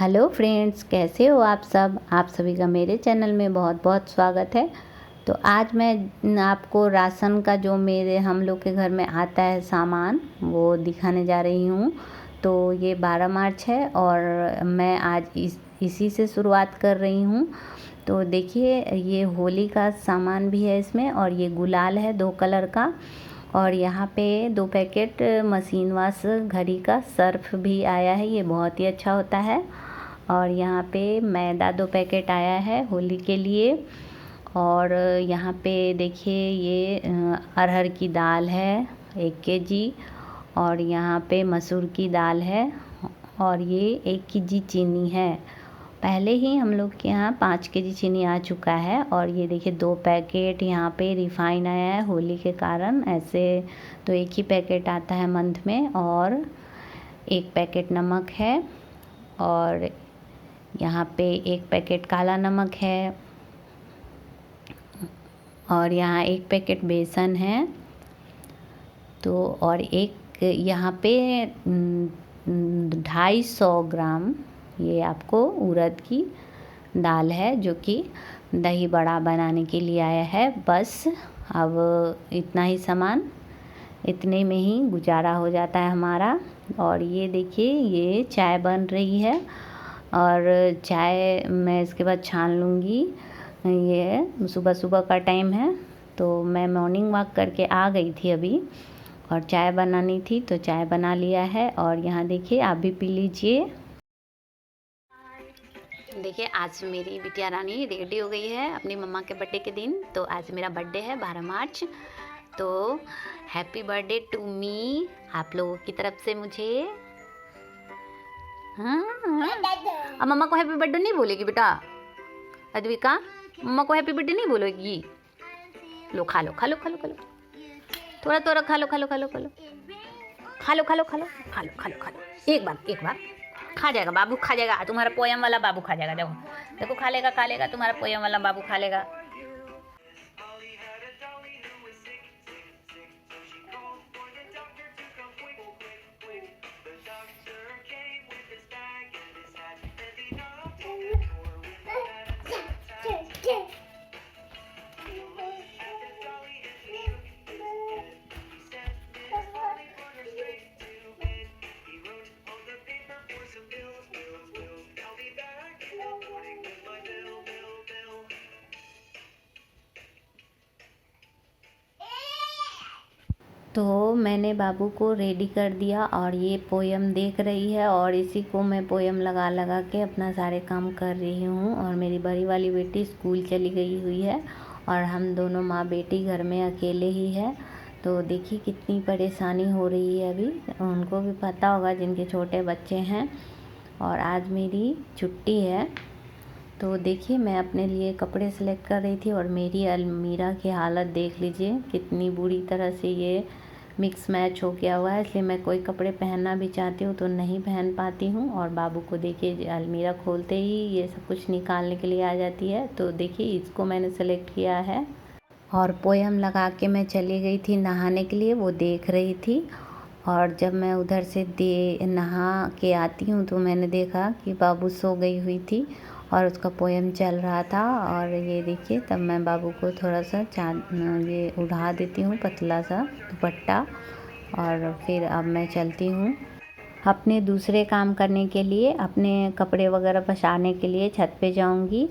Hello friends, कैसे हो आप सब। आप सभी का मेरे चैनल में बहुत बहुत स्वागत है। तो आज मैं आपको राशन का जो हम लोग के घर में आता है सामान वो दिखाने जा रही हूँ। तो ये 12 मार्च है और मैं आज इसी से शुरुआत कर रही हूँ। तो देखिए, ये होली का सामान भी है इसमें, और ये गुलाल है 2 कलर का, और यहाँ पे 2 पैकेट मशीन वॉश घड़ी का सर्फ भी आया है, ये बहुत ही अच्छा होता है। और यहाँ पे मैदा 2 पैकेट आया है होली के लिए। और यहाँ पे देखिए, ये अरहर की दाल है 1 केजी, और यहाँ पे मसूर की दाल है, और ये 1 केजी चीनी है। पहले ही हम लोग के यहाँ 5 केजी चीनी आ चुका है। और ये देखिए 2 पैकेट यहाँ पे रिफाइन आया है होली के कारण। ऐसे तो 1 ही पैकेट आता है मंथ में। और 1 पैकेट नमक है, और यहाँ पे 1 पैकेट काला नमक है, और यहाँ 1 पैकेट बेसन है। तो और एक यहाँ पे 250 ग्राम ये आपको उड़द की दाल है, जो कि दही बड़ा बनाने के लिए आया है। बस अब इतना ही सामान, इतने में ही गुजारा हो जाता है हमारा। और ये देखिए, ये चाय बन रही है, और चाय मैं इसके बाद छान लूँगी। ये सुबह सुबह का टाइम है, तो मैं मॉर्निंग वॉक करके आ गई थी अभी, और चाय बनानी थी तो चाय बना लिया है। और यहाँ देखिए, आप भी पी लीजिए। देखिए, आज मेरी बिटिया रानी रेडी हो गई है अपनी मम्मा के बर्थडे के दिन। तो आज मेरा बर्थडे है 12 मार्च। तो हैप्पी बर्थडे टू मी आप लोगों की तरफ से मुझे। हाँ, अब मम्मा को हैप्पी बर्थडे नहीं बोलेगी बेटा? अद्विका, मम्मा को हैप्पी बर्थडे नहीं बोलेगी? लो, खा लो खा लो खा लो खा लो, थोड़ा थोड़ा खा लो खा लो खा लो खा लो खा लो खा लो खा लो खा लो खा लो खा लो, एक बार खा जाएगा बाबू, खा जाएगा तुम्हारा पोयम वाला बाबू, खा जाएगा। देखो देखो, खा लेगा तुम्हारा पोयम वाला बाबू, खा लेगा। तो मैंने बाबू को रेडी कर दिया, और ये पोयम देख रही है, और इसी को मैं पोयम लगा लगा के अपना सारे काम कर रही हूँ। और मेरी बड़ी वाली बेटी स्कूल चली गई हुई है, और हम दोनों माँ बेटी घर में अकेले ही है। तो देखिए कितनी परेशानी हो रही है अभी, उनको भी पता होगा जिनके छोटे बच्चे हैं। और आज मेरी छुट्टी है। तो देखिए, मैं अपने लिए कपड़े सेलेक्ट कर रही थी, और मेरी अलमीरा की हालत देख लीजिए, कितनी बुरी तरह से ये मिक्स मैच हो गया हुआ है। इसलिए मैं कोई कपड़े पहनना भी चाहती हूँ तो नहीं पहन पाती हूँ। और बाबू को देखिए, अलमीरा खोलते ही ये सब कुछ निकालने के लिए आ जाती है। तो देखिए, इसको मैंने सेलेक्ट किया है, और पोयम लगा के मैं चली गई थी नहाने के लिए, वो देख रही थी। और जब मैं उधर से नहा के आती हूँ तो मैंने देखा कि बाबू सो गई हुई थी, और उसका पोयम चल रहा था। और ये देखिए, तब मैं बाबू को थोड़ा सा ये उड़ा देती हूँ, पतला सा दुपट्टा। और फिर अब मैं चलती हूँ अपने दूसरे काम करने के लिए, अपने कपड़े वगैरह पसारने के लिए छत पे जाऊँगी।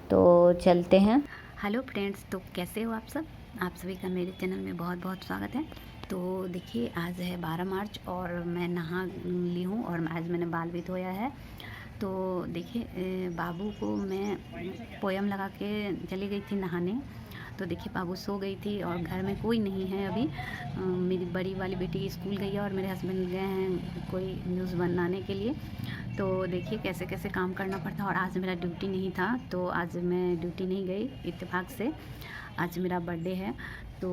तो चलते हैं। हेलो फ्रेंड्स, तो कैसे हो आप सब। आप सभी का मेरे चैनल में बहुत बहुत स्वागत है। तो देखिए, आज है 12 मार्च, और मैं नहा ली हूँ, और आज मैंने बाल भी धोया है। तो देखिए, बाबू को मैं पोयम लगा के चली गई थी नहाने। तो देखिए, बाबू सो गई थी, और घर में कोई नहीं है अभी। मेरी बड़ी वाली बेटी स्कूल गई है, और मेरे हस्बैंड गए हैं कोई न्यूज़ बनाने के लिए। तो देखिए कैसे कैसे काम करना पड़ता है। और आज मेरा ड्यूटी नहीं था, तो आज मैं ड्यूटी नहीं गई इत्तेफाक से। आज मेरा बर्थडे है, तो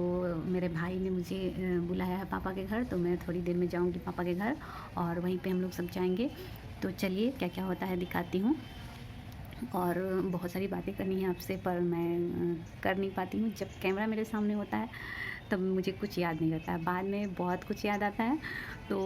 मेरे भाई ने मुझे बुलाया है पापा के घर, तो मैं थोड़ी देर में जाऊंगी पापा के घर, और वहीं पे हम लोग सब जाएंगे। तो चलिए, क्या क्या होता है दिखाती हूँ। और बहुत सारी बातें करनी है आपसे, पर मैं कर नहीं पाती हूँ। जब कैमरा मेरे सामने होता है तब मुझे कुछ याद नहीं रहता है, बाद में बहुत कुछ याद आता है। तो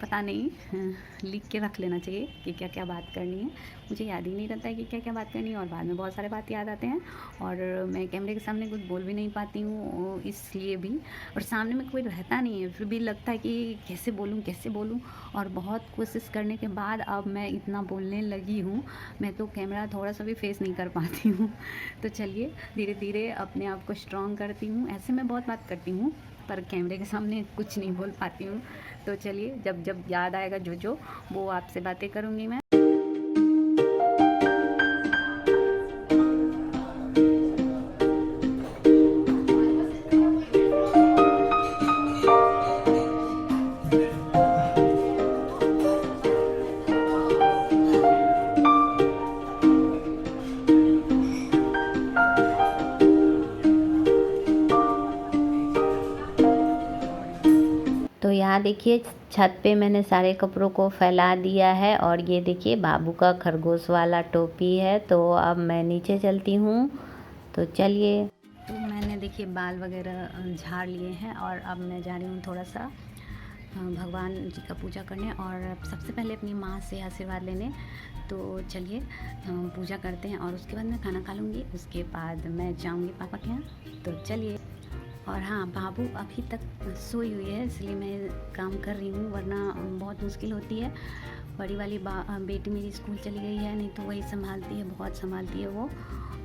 पता नहीं, लिख के रख लेना चाहिए कि क्या क्या बात करनी है। मुझे याद ही नहीं रहता है कि क्या क्या बात करनी है, और बाद में बहुत सारे बात याद आते हैं, और मैं कैमरे के सामने कुछ बोल भी नहीं पाती हूँ इसलिए भी। और सामने में कोई रहता नहीं है, फिर भी लगता है कि कैसे बोलूँ। और बहुत कोशिश करने के बाद अब मैं इतना बोलने लगी हूँ, मैं तो कैमरा थोड़ा सा भी फेस नहीं कर पाती हूँ। तो चलिए धीरे धीरे अपने आप को स्ट्रॉन्ग करती हूँ। ऐसे मैं बहुत बात करती हूँ, पर कैमरे के सामने कुछ नहीं बोल पाती हूँ। तो चलिए जब जब याद आएगा जो वो आपसे बातें करूँगी मैं। तो यहाँ देखिए छत पे मैंने सारे कपड़ों को फैला दिया है, और ये देखिए बाबू का खरगोश वाला टोपी है। तो अब मैं नीचे चलती हूँ, तो चलिए। तो मैंने देखिए बाल वगैरह झाड़ लिए हैं, और अब मैं जा रही हूँ थोड़ा सा भगवान जी का पूजा करने, और सबसे पहले अपनी माँ से आशीर्वाद लेने। तो चलिए पूजा करते हैं, और उसके बाद मैं खाना खा लूँगी। उसके बाद मैं जाऊँगी पापा के यहाँ। तो चलिए। और हाँ, बाबू अभी तक सोई हुई है, इसलिए मैं काम कर रही हूँ, वरना बहुत मुश्किल होती है। बड़ी वाली बेटी मेरी स्कूल चली गई है, नहीं तो वही संभालती है, बहुत संभालती है वो,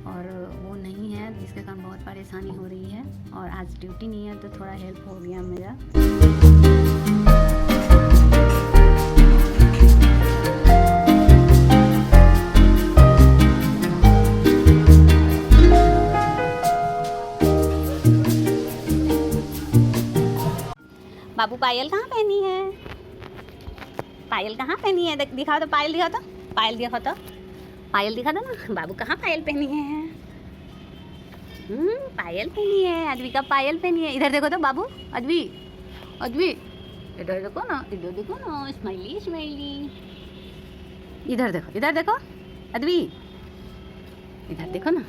और वो नहीं है, जिसके कारण बहुत परेशानी हो रही है। और आज ड्यूटी नहीं है, तो थोड़ा हेल्प हो गया मेरा। बाबू पायल कहाँ पहनी है? पायल कहाँ पहनी है? दिखाओ तो, पायल दिखाओ तो, पायल दिखाओ तो, पायल दिखा दो ना। बाबू कहाँ पायल पहनी है? पायल पहनी है, अद्वी का पायल पहनी है। इधर देखो तो बाबू, अद्वी इधर देखो ना, स्माइली। इधर देखो अद्वी, इधर देखो ना।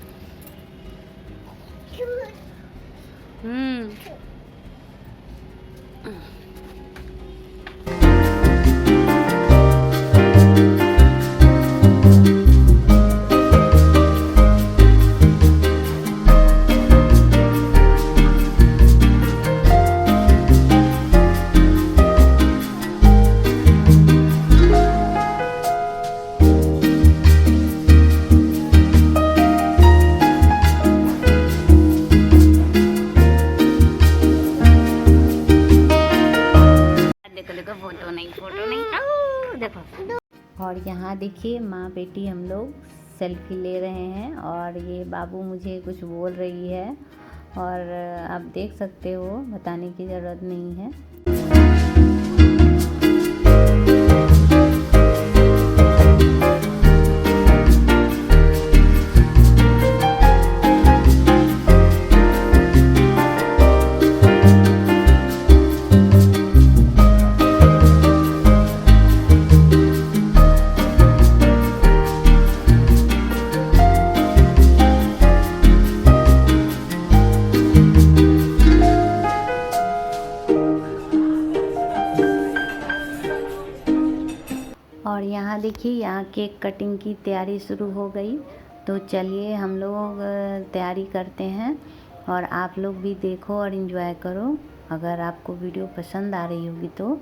देखो फोटो नहीं देखो। और यहाँ देखिए माँ बेटी हम लोग सेल्फी ले रहे हैं, और ये बाबू मुझे कुछ बोल रही है, और आप देख सकते हो, बताने की ज़रूरत नहीं है। और यहाँ देखिए, यहाँ केक कटिंग की तैयारी शुरू हो गई। तो चलिए हम लोग तैयारी करते हैं, और आप लोग भी देखो और इन्जॉय करो, अगर आपको वीडियो पसंद आ रही होगी तो।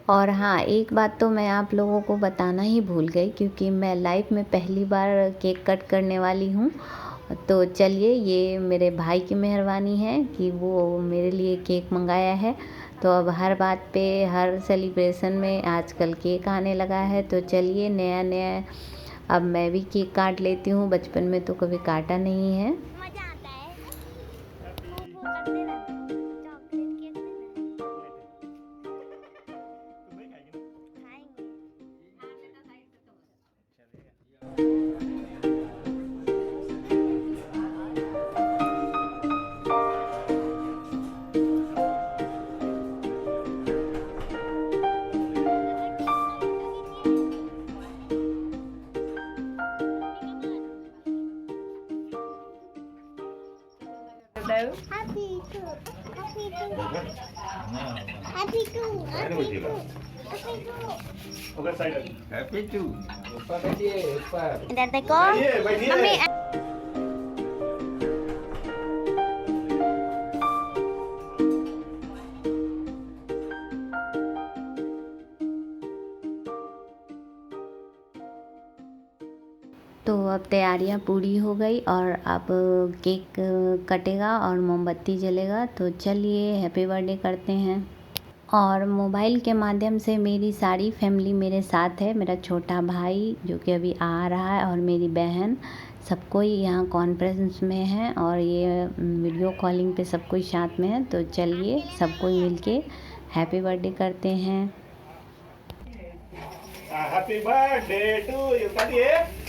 और हाँ, एक बात तो मैं आप लोगों को बताना ही भूल गई, क्योंकि मैं लाइफ में पहली बार केक कट करने वाली हूँ। तो चलिए, ये मेरे भाई की मेहरबानी है कि वो मेरे लिए केक मंगाया है। तो अब हर बात पे, हर सेलिब्रेशन में आजकल केक आने लगा है। तो चलिए नया अब मैं भी केक काट लेती हूँ, बचपन में तो कभी काटा नहीं है। Happy हैप्पी टू ऊपर बैठिए ऊपर इधर देखो मम्मी। तो अब तैयारियां पूरी हो गई और अब केक कटेगा और मोमबत्ती जलेगा। तो चलिए हैप्पी बर्थडे करते हैं। और मोबाइल के माध्यम से मेरी सारी फैमिली मेरे साथ है। मेरा छोटा भाई जो कि अभी आ रहा है और मेरी बहन, सब कोई यहाँ कॉन्फ्रेंस में है और ये वीडियो कॉलिंग पे सब कोई साथ में है। तो चलिए सब कोई मिलके हैप्पी बर्थडे करते हैं। Happy birthday to you. करिए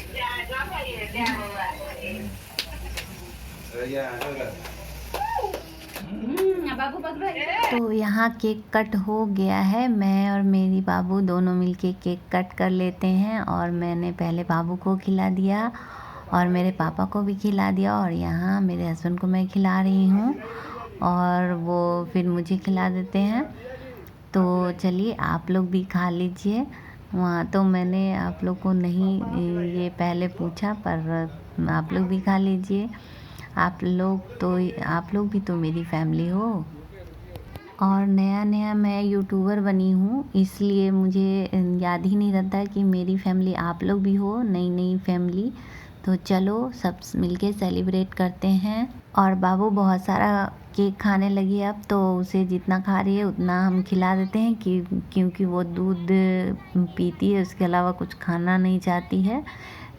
तो यहाँ केक कट हो गया है। मैं और मेरी बाबू दोनों मिलके केक कट कर लेते हैं। और मैंने पहले बाबू को खिला दिया और मेरे पापा को भी खिला दिया और यहाँ मेरे हस्बैंड को मैं खिला रही हूँ और वो फिर मुझे खिला देते हैं। तो चलिए आप लोग भी खा लीजिए। वहाँ तो मैंने आप लोग को नहीं ये पहले पूछा, पर आप लोग भी खा लीजिए। आप लोग भी तो मेरी फैमिली हो। और नया मैं यूट्यूबर बनी हूँ, इसलिए मुझे याद ही नहीं रहता कि मेरी फैमिली आप लोग भी हो, नई फैमिली। तो चलो सब मिलके सेलिब्रेट करते हैं। और बाबू बहुत सारा केक खाने लगी अब, तो उसे जितना खा रही है उतना हम खिला देते हैं क्योंकि वो दूध पीती है, उसके अलावा कुछ खाना नहीं चाहती है।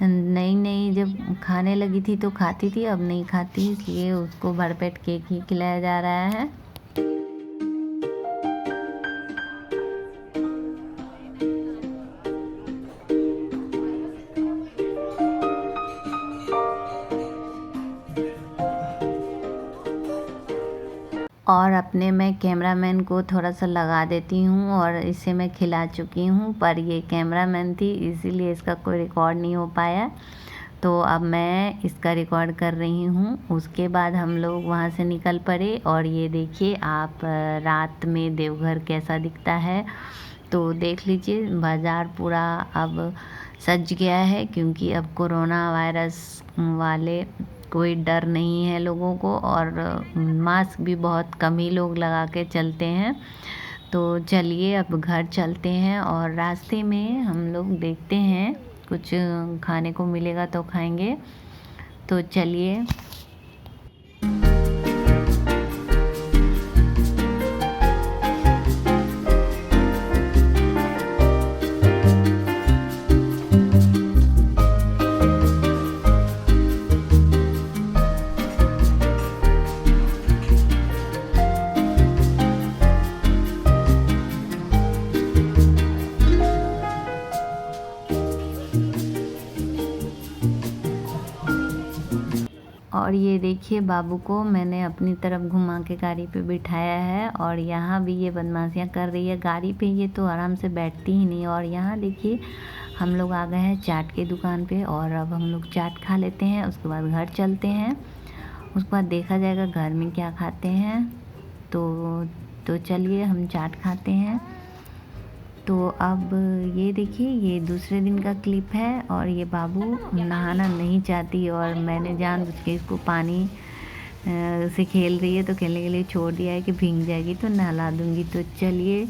नई जब खाने लगी थी तो खाती थी, अब नहीं खाती, इसलिए उसको भरपेट केक ही खिलाया जा रहा है। और अपने मैं कैमरामैन को थोड़ा सा लगा देती हूँ और इसे मैं खिला चुकी हूँ, पर ये कैमरामैन थी इसीलिए इसका कोई रिकॉर्ड नहीं हो पाया। तो अब मैं इसका रिकॉर्ड कर रही हूँ। उसके बाद हम लोग वहाँ से निकल पड़े और ये देखिए आप रात में देवघर कैसा दिखता है। तो देख लीजिए बाज़ार पूरा अब सज गया है क्योंकि अब कोरोना वायरस वाले कोई डर नहीं है लोगों को और मास्क भी बहुत कम ही लोग लगा के चलते हैं। तो चलिए अब घर चलते हैं और रास्ते में हम लोग देखते हैं कुछ खाने को मिलेगा तो खाएंगे। तो चलिए। और ये देखिए बाबू को मैंने अपनी तरफ घुमा के गाड़ी पे बिठाया है और यहाँ भी ये बदमाशियाँ कर रही है गाड़ी पे। ये तो आराम से बैठती ही नहीं। और यहाँ देखिए हम लोग आ गए हैं चाट की दुकान पे और अब हम लोग चाट खा लेते हैं, उसके बाद घर चलते हैं। उसके बाद देखा जाएगा घर में क्या खाते हैं। तो चलिए हम चाट खाते हैं। तो अब ये देखिए ये दूसरे दिन का क्लिप है और ये बाबू नहाना नहीं चाहती और मैंने जानबूझ के इसको पानी से खेल रही है तो खेलने के लिए छोड़ दिया है कि भीग जाएगी तो नहला दूँगी। तो चलिए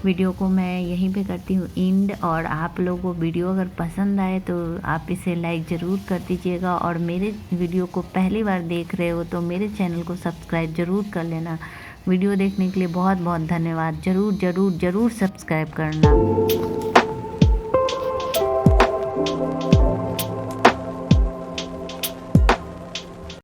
वीडियो को मैं यहीं पे करती हूँ एंड। और आप लोगों को वीडियो अगर पसंद आए तो आप इसे लाइक ज़रूर कर दीजिएगा और मेरे वीडियो को पहली बार देख रहे हो तो मेरे चैनल को सब्सक्राइब ज़रूर कर लेना। वीडियो देखने के लिए बहुत बहुत धन्यवाद। ज़रूर सब्सक्राइब करना।